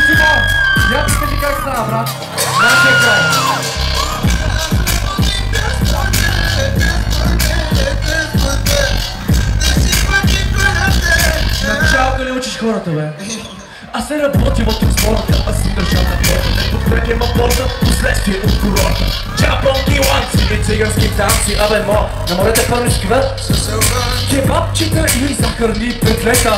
Симо, я ти кажи как става, брат. Нашия край. Началото не учиш хората, бе. Аз се работим от транспорта, аз си държам на порта. Не подкрепям апорта, последствие от курорта. Чапонки, ланци и цигански танци. Абе, не можете първишки, бе? Кебабчета и захарни петлета.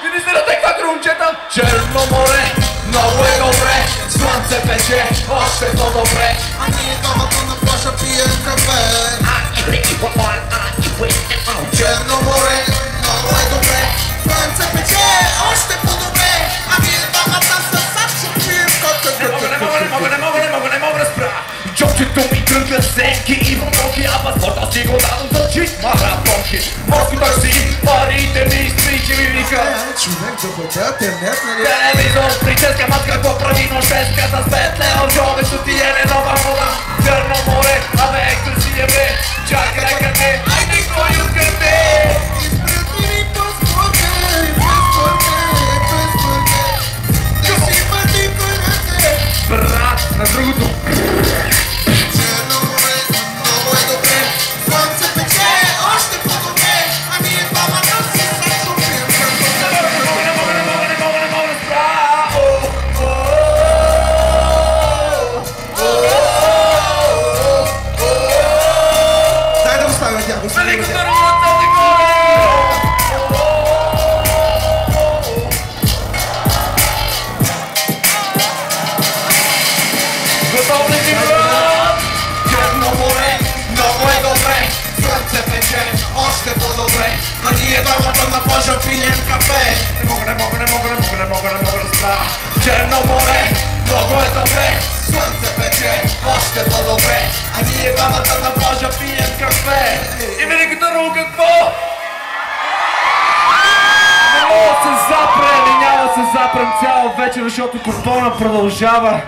Види се на теква крумчета. Черно море, много е добре. Слънце пече, още по-добре. А ние двамата на плажа пием кафе. Черно море, много е добре. Слънце пече, още по-добре. А ние двамата с Сашо пием кафе. Не мога да спра. Джобчето ми кръгля сенки и бомбонки, а паспорта си го дадам за чист маратонки. Морски такси, парите ми стричи ми вика. Човек да бъде интернет, нали? Телевизор, прическа, маска, какво прави нощеска с 5 лева в джоба, стотиене нова вода. Черно море, абе ето си е бе. Чакай къде, айде кой откъде. Изпрати ми паспорта, да си бъди първете. Брат, на другото. Черно море, много е добре. Слънце пече, още по-добре. А ние двамата с Сашо пием кафе. Не мога да спра. Дай да оставя тя, го оставя Великото тя. рулата ти горе! Готов ли си, брат? Черно море, много е добре. Слънце пече, още по-добре. А ние двамата на плажа пием кафе. Не мога да спра. Черно море, много е добре. Слънце пече, още по-добре. А ние двамата на плажа пием кафе. И великото рул какво? Не мога да се запрем и няма да се запрем цяла вечер, защото купона продължава.